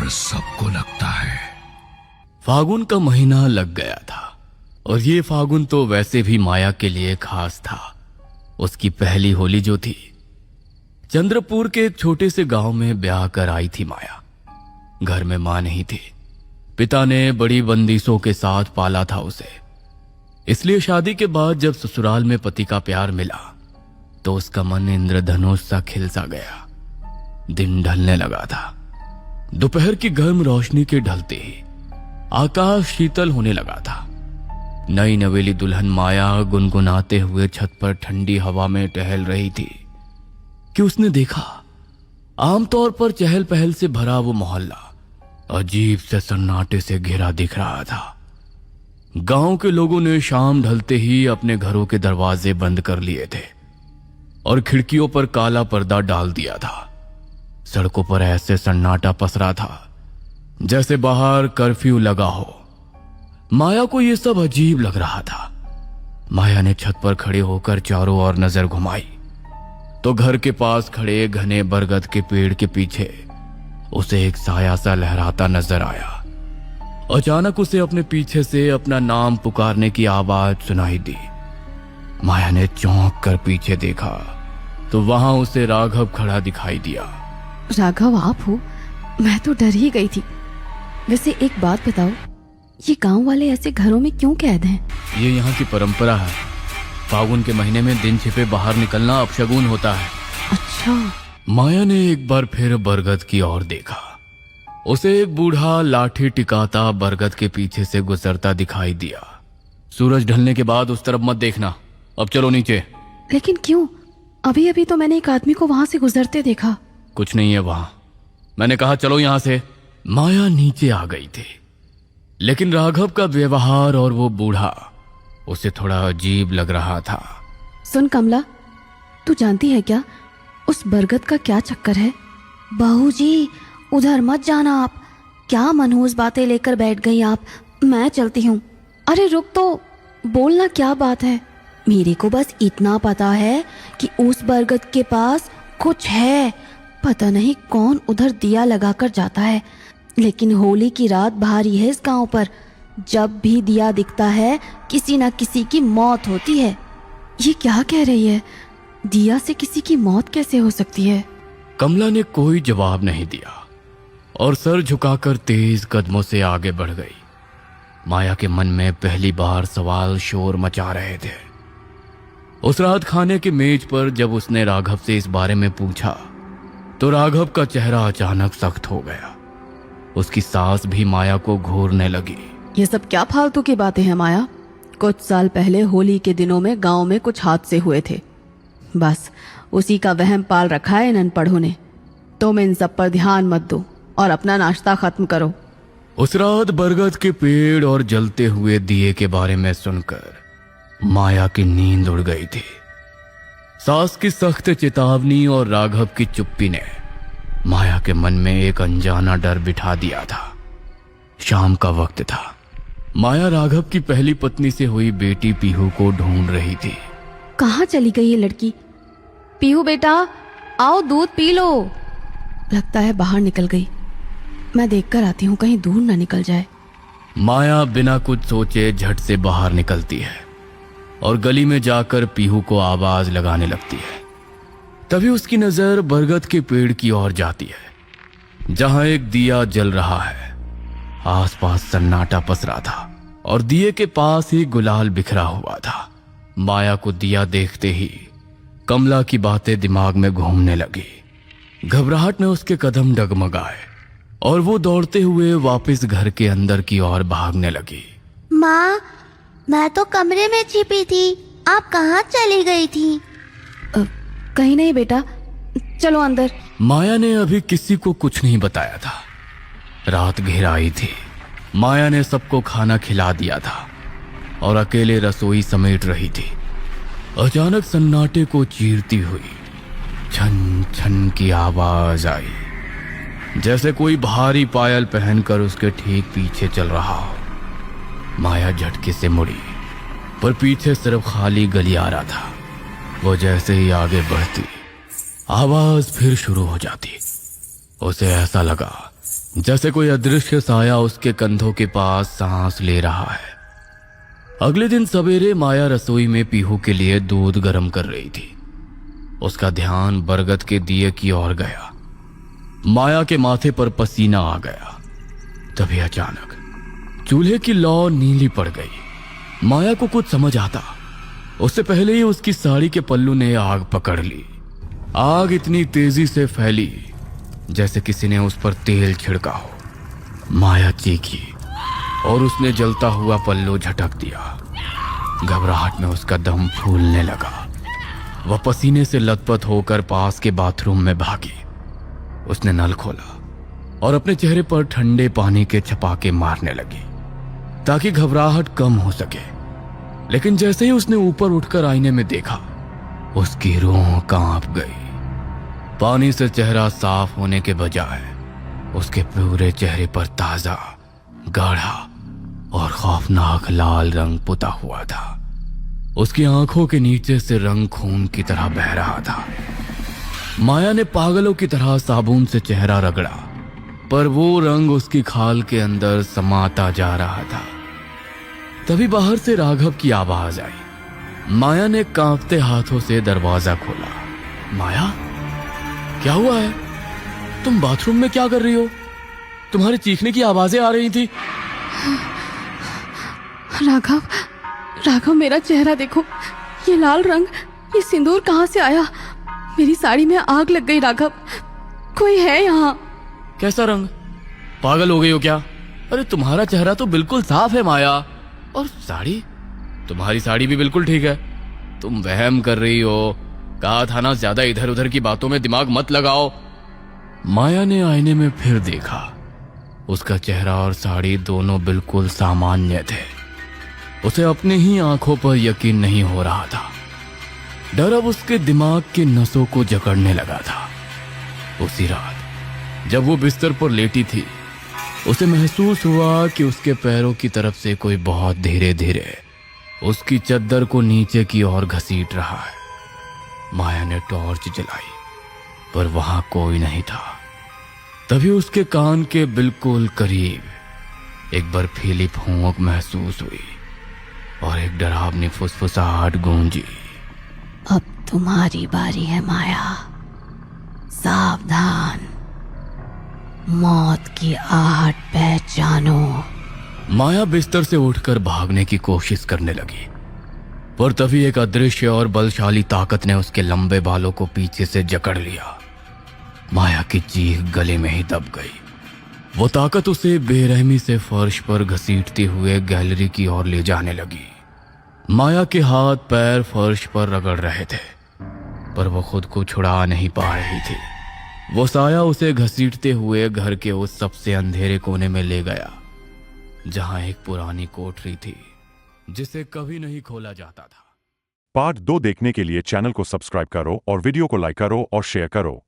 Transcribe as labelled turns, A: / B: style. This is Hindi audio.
A: डर सबको लगता है।
B: फागुन का महीना लग गया था और ये फागुन तो वैसे भी माया के लिए खास था। उसकी पहली होली जो थी, चंद्रपुर के एक छोटे से गांव में ब्याह कर आई थी माया। घर में मां नहीं थी। पिता ने बड़ी बंदिशों के साथ पाला था उसे, इसलिए शादी के बाद जब ससुराल में पति का प्यार मिला तो उसका मन इंद्रधनुष सा खिल सा गया। दिन ढलने लगा था। दोपहर की गर्म रोशनी के ढलते ही आकाश शीतल होने लगा था। नई नवेली दुल्हन माया गुनगुनाते हुए छत पर ठंडी हवा में टहल रही थी कि उसने देखा आमतौर पर चहल पहल से भरा वो मोहल्ला अजीब से सन्नाटे से घिरा दिख रहा था। गांव के लोगों ने शाम ढलते ही अपने घरों के दरवाजे बंद कर लिए थे और खिड़कियों पर काला पर्दा डाल दिया था। सड़कों पर ऐसे सन्नाटा पसरा था जैसे बाहर कर्फ्यू लगा हो। माया को यह सब अजीब लग रहा था। माया ने छत पर खड़े होकर चारों ओर नजर घुमाई तो घर के पास खड़े घने बरगद के पेड़ के पीछे उसे एक साया सा लहराता नजर आया। अचानक उसे अपने पीछे से अपना नाम पुकारने की आवाज सुनाई दी। माया ने चौंक कर पीछे देखा तो वहां उसे राघव खड़ा दिखाई दिया।
C: राघव, आप हो? मैं तो डर ही गई थी। वैसे एक बात बताओ, ये गांव वाले ऐसे घरों में क्यों कैद हैं?
B: ये यहाँ की परंपरा है। फागुन के महीने में दिन छिपे बाहर निकलना अपशगुन होता है।
C: अच्छा।
B: माया ने एक बार फिर बरगद की ओर देखा। उसे एक बूढ़ा लाठी टिकाता बरगद के पीछे से गुजरता दिखाई दिया। सूरज ढलने के बाद उस तरफ मत देखना, अब चलो नीचे।
C: लेकिन क्यों? अभी अभी तो मैंने एक आदमी को वहां से गुजरते देखा।
B: कुछ नहीं है वहां, मैंने कहा चलो यहां से। माया नीचे आ गई थी, लेकिन राघव का व्यवहार और वो बूढ़ा उसे थोड़ा अजीब लग रहा था।
C: सुन कमला, तू जानती है क्या उस बरगद का क्या चक्कर है? बहू जी, उधर मत जाना आप। क्या मनहूस बातें लेकर बैठ गई आप। मैं चलती हूँ। अरे रुक तो, बोलना क्या बात है। मेरे को बस इतना पता है कि उस बरगद के पास कुछ है। पता नहीं कौन उधर दिया लगाकर जाता है, लेकिन होली की रात भारी है इस गांव पर। जब भी दिया दिखता है किसी न किसी की मौत होती है। ये क्या कह रही है? दिया से किसी की मौत कैसे हो सकती है?
B: कमला ने कोई जवाब नहीं दिया और सर झुकाकर तेज कदमों से आगे बढ़ गई। माया के मन में पहली बार सवाल शोर मचा रहे थे। उस रात खाने की मेज पर जब उसने राघव से इस बारे में पूछा तो राघव का चेहरा अचानक सख्त हो गया। उसकी सांस भी माया को घूरने लगी।
C: ये सब क्या फालतू की बातें हैं माया? कुछ साल पहले होली के दिनों में गांव में कुछ हादसे हुए थे, बस उसी का वहम पाल रखा है इन अनपढ़ों ने। तुम इन सब पर ध्यान मत दो और अपना नाश्ता खत्म करो।
B: उस रात बरगद के पेड़ और जलते हुए दिए के बारे में सुनकर माया की नींद उड़ गई थी। सास की सख्त चेतावनी और राघव की चुप्पी ने माया के मन में एक अनजाना डर बिठा दिया था। शाम का वक्त था। माया राघव की पहली पत्नी से हुई बेटी पीहू को ढूंढ रही थी।
C: कहाँ चली गई ये लड़की? पीहू बेटा, आओ दूध पी लो। लगता है बाहर निकल गई। मैं देखकर आती हूँ, कहीं दूर ना निकल जाए।
B: माया बिना कुछ सोचे झट से बाहर निकलती है और गली में जाकर पीहू को आवाज लगाने लगती है। तभी उसकी नजर बरगद के पेड़ की ओर जाती है, जहां एक दिया जल रहा है। आसपास सन्नाटा पसरा था और दिए के पास ही गुलाल बिखरा हुआ था। माया को दिया देखते ही कमला की बातें दिमाग में घूमने लगी। घबराहट में उसके कदम डगमगाए और वो दौड़ते हुए वापस घर के अंदर की ओर भागने लगी।
D: माँ, मैं तो कमरे में छिपी थी, आप कहाँ चली गई थी?
C: कहीं नहीं बेटा, चलो अंदर।
B: माया ने अभी किसी को कुछ नहीं बताया था। रात घेराई थी। माया ने सबको खाना खिला दिया था और अकेले रसोई समेट रही थी। अचानक सन्नाटे को चीरती हुई छन छन की आवाज आई, जैसे कोई भारी पायल पहनकर उसके ठीक पीछे चल रहा हो। माया झटके से मुड़ी, पर पीछे सिर्फ खाली गलियारा था। वो जैसे ही आगे बढ़ती, आवाज फिर शुरू हो जाती। उसे ऐसा लगा जैसे कोई अदृश्य साया उसके कंधों के पास सांस ले रहा है। अगले दिन सवेरे माया रसोई में पीहू के लिए दूध गर्म कर रही थी। उसका ध्यान बरगद के दिए की ओर गया। माया के माथे पर पसीना आ गया। तभी अचानक चूल्हे की लौ नीली पड़ गई। माया को कुछ समझ आता उससे पहले ही उसकी साड़ी के पल्लू ने आग पकड़ ली। आग इतनी तेजी से फैली जैसे किसी ने उस पर तेल छिड़का हो। माया चीखी और उसने जलता हुआ पल्लू झटक दिया। घबराहट में उसका दम फूलने लगा। वह पसीने से लथपथ होकर पास के बाथरूम में भागी। उसने नल खोला और अपने चेहरे पर ठंडे पानी के छपाके मारने लगी ताकि घबराहट कम हो सके। लेकिन जैसे ही उसने ऊपर उठकर आईने में देखा, उसकी रूह कांप गई। पानी से चेहरा साफ होने के बजाय उसके पूरे चेहरे पर ताजा, गाढ़ा और खौफनाक लाल रंग पुता हुआ था। उसकी आंखों के नीचे से रंग खून की तरह बह रहा था। माया ने पागलों की तरह साबुन से चेहरा रगड़ा, पर वो रंग उसकी खाल के अंदर समाता जा रहा था। तभी बाहर से राघव की आवाज आई। माया ने कांपते हाथों से दरवाजा खोला। माया, क्या हुआ है? तुम बाथरूम में क्या कर रही हो? तुम्हारे चीखने की आवाजें आ रही थी।
C: राघव, राघव मेरा चेहरा देखो, ये लाल रंग, ये सिंदूर कहाँ से आया? मेरी साड़ी में आग लग गई। राघव, कोई है यहाँ?
B: कैसा रंग? पागल हो गई हो क्या? अरे तुम्हारा चेहरा तो बिल्कुल साफ है माया। और साड़ी? तुम्हारी साड़ी भी बिल्कुल ठीक है। तुम वहम कर रही हो। कहा था ना, ज्यादा इधर उधर की बातों में दिमाग मत लगाओ। माया ने आईने में फिर देखा। उसका चेहरा और साड़ी दोनों बिल्कुल सामान्य थे। उसे अपनी ही आंखों पर यकीन नहीं हो रहा था। डर अब उसके दिमाग की नसों को जकड़ने लगा था। उसी रात जब वो बिस्तर पर लेटी थी, उसे महसूस हुआ कि उसके पैरों की तरफ से कोई बहुत धीरे धीरे उसकी चद्दर को नीचे की ओर घसीट रहा है। माया ने टॉर्च जलाई, पर वहां कोई नहीं था। तभी उसके कान के बिल्कुल करीब एक बर्फीली फूंक महसूस हुई और एक डरावनी फुसफुसाहट गूंजी।
C: अब तुम्हारी बारी है माया, सावधान, मौत की आहट पहचानो।
B: माया बिस्तर से उठकर भागने की कोशिश करने लगी, पर तभी एक अदृश्य और बलशाली ताकत ने उसके लंबे बालों को पीछे से जकड़ लिया। माया की चीख गले में ही दब गई। वो ताकत उसे बेरहमी से फर्श पर घसीटते हुए गैलरी की ओर ले जाने लगी। माया के हाथ पैर फर्श पर रगड़ रहे थे, पर वो खुद को छुड़ा नहीं पा रही थी। वो साया उसे घसीटते हुए घर के उस सबसे अंधेरे कोने में ले गया, जहां एक पुरानी कोठरी थी जिसे कभी नहीं खोला जाता था।
A: पार्ट 2 देखने के लिए चैनल को सब्सक्राइब करो और वीडियो को लाइक करो और शेयर करो।